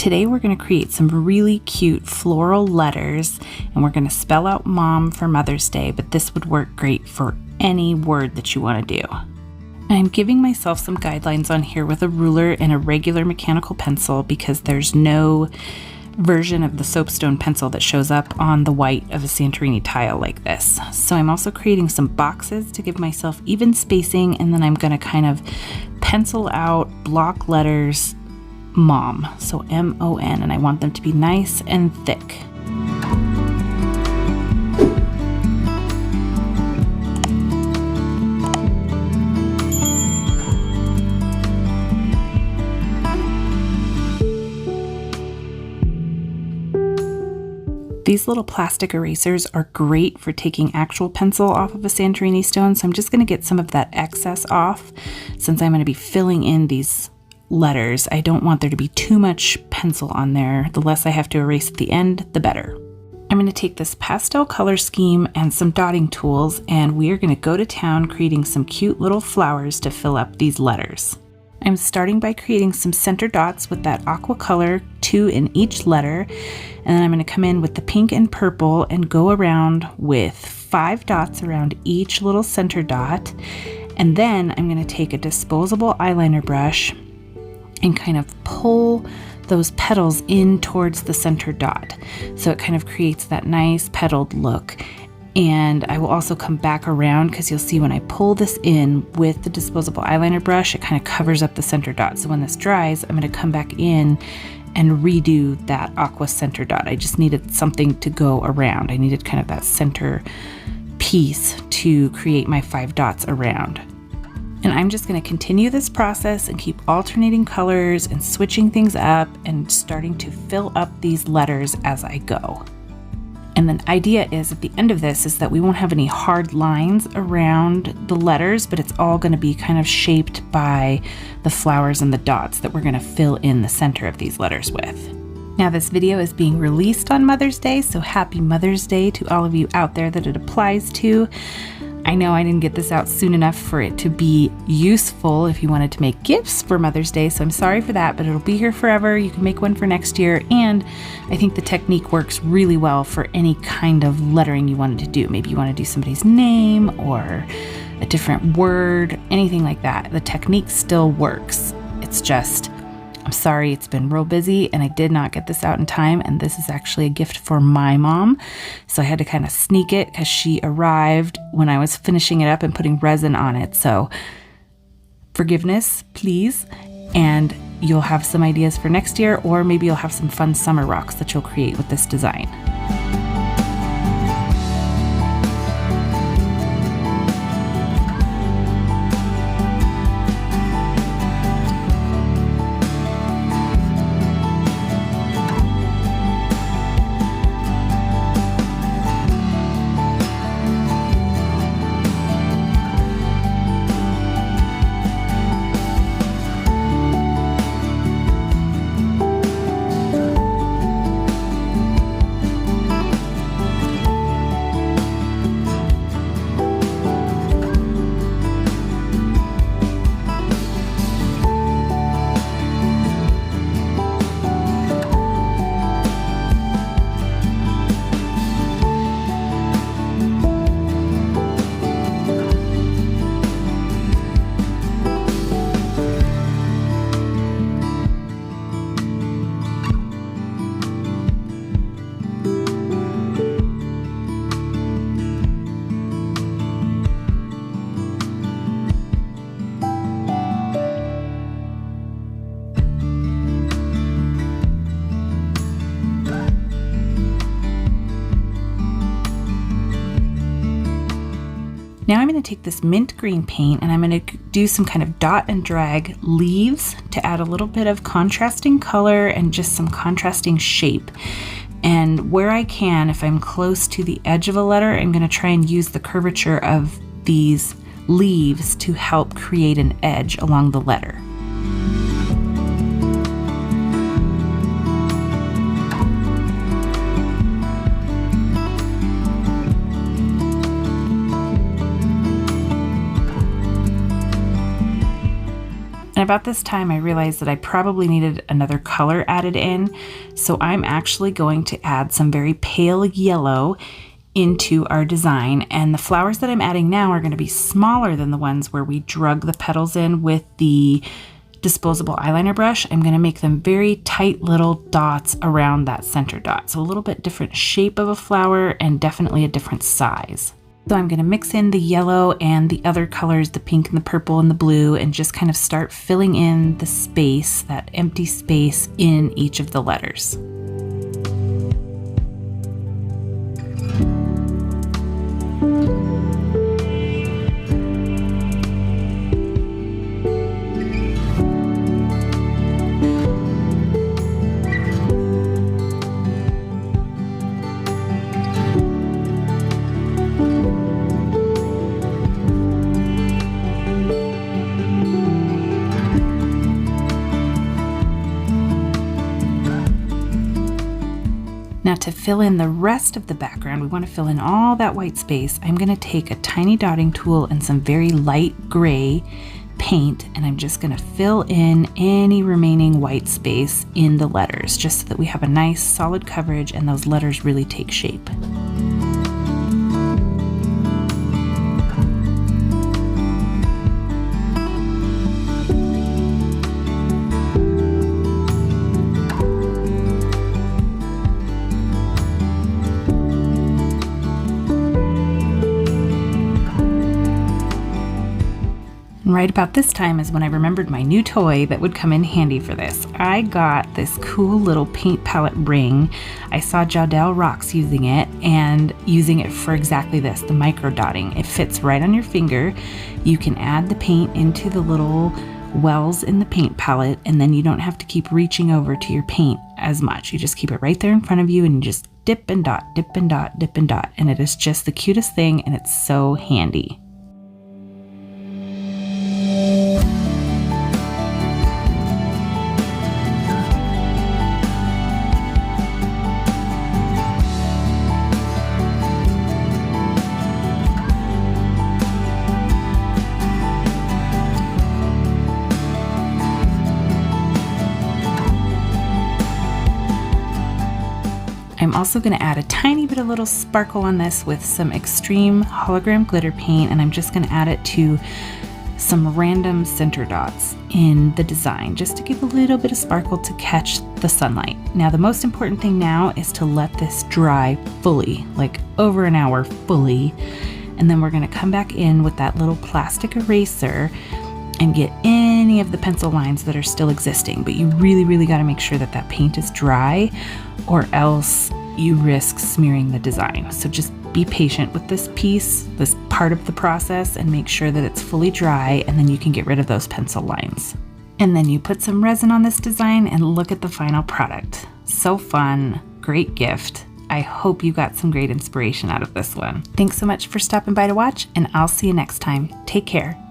Today we're going to create some really cute floral letters, and we're going to spell out mom for Mother's Day, but this would work great for any word that you want to do. I'm giving myself some guidelines on here with a ruler and a regular mechanical pencil because there's no version of the soapstone pencil that shows up on the white of a Santorini tile like this. So I'm also creating some boxes to give myself even spacing, and then I'm going to kind of pencil out block letters mom, so M-O-N, and I want them to be nice and thick. These little plastic erasers are great for taking actual pencil off of a Santorini stone, so I'm just going to get some of that excess off since I'm going to be filling in these letters. I don't want there to be too much pencil on there. The less I have to erase at the end, the better. I'm going to take this pastel color scheme and some dotting tools, and we are going to go to town creating some cute little flowers to fill up these letters. I'm starting by creating some center dots with that aqua color, 2 in each letter, and then I'm going to come in with the pink and purple and go around with 5 dots around each little center dot. And then I'm going to take a disposable eyeliner brush and kind of pull those petals in towards the center dot. So it kind of creates that nice petaled look. And I will also come back around because you'll see when I pull this in with the disposable eyeliner brush, it kind of covers up the center dot. So when this dries, I'm going to come back in and redo that aqua center dot. I just needed something to go around. I needed kind of that center piece to create my 5 dots around. And I'm just going to continue this process and keep alternating colors and switching things up and starting to fill up these letters as I go. And the idea is at the end of this is that we won't have any hard lines around the letters, but it's all going to be kind of shaped by the flowers and the dots that we're going to fill in the center of these letters with. Now this video is being released on Mother's Day, so happy Mother's Day to all of you out there that it applies to. I know I didn't get this out soon enough for it to be useful if you wanted to make gifts for Mother's Day, so I'm sorry for that, but it'll be here forever. You can make one for next year, and I think the technique works really well for any kind of lettering you wanted to do. Maybe you want to do somebody's name or a different word, anything like that. The technique still works. It's just, I'm sorry, it's been real busy and I did not get this out in time, and this is actually a gift for my mom. So I had to kind of sneak it because she arrived when I was finishing it up and putting resin on it. So forgiveness, please. And you'll have some ideas for next year, or maybe you'll have some fun summer rocks that you'll create with this design. Now I'm going to take this mint green paint and I'm going to do some kind of dot and drag leaves to add a little bit of contrasting color and just some contrasting shape. And where I can, if I'm close to the edge of a letter, I'm going to try and use the curvature of these leaves to help create an edge along the letter. And about this time, I realized that I probably needed another color added in. So I'm actually going to add some very pale yellow into our design. And the flowers that I'm adding now are going to be smaller than the ones where we drug the petals in with the disposable eyeliner brush. I'm going to make them very tight little dots around that center dot. So a little bit different shape of a flower and definitely a different size. So I'm going to mix in the yellow and the other colors, the pink and the purple and the blue, and just kind of start filling in the space, that empty space in each of the letters. Now to fill in the rest of the background, we want to fill in all that white space. I'm going to take a tiny dotting tool and some very light gray paint, and I'm just going to fill in any remaining white space in the letters, just so that we have a nice solid coverage and those letters really take shape. And right about this time is when I remembered my new toy that would come in handy for this. I got this cool little paint palette ring. I saw Jodelle Rocks using it and using it for exactly this, the micro dotting. It fits right on your finger. You can add the paint into the little wells in the paint palette, and then you don't have to keep reaching over to your paint as much. You just keep it right there in front of you and you just dip and dot, dip and dot, dip and dot. And it is just the cutest thing, and it's so handy. I'm also going to add a tiny bit of little sparkle on this with some extreme hologram glitter paint, and I'm just going to add it to some random center dots in the design just to give a little bit of sparkle to catch the sunlight. Now the most important thing now is to let this dry fully, like over an hour fully, and then we're going to come back in with that little plastic eraser and get any of the pencil lines that are still existing. But you really got to make sure that that paint is dry, or else you risk smearing the design. So just be patient with this piece, this part of the process, and make sure that it's fully dry, and then you can get rid of those pencil lines. And then you put some resin on this design and look at the final product. So fun, great gift. I hope you got some great inspiration out of this one. Thanks so much for stopping by to watch, and I'll see you next time. Take care.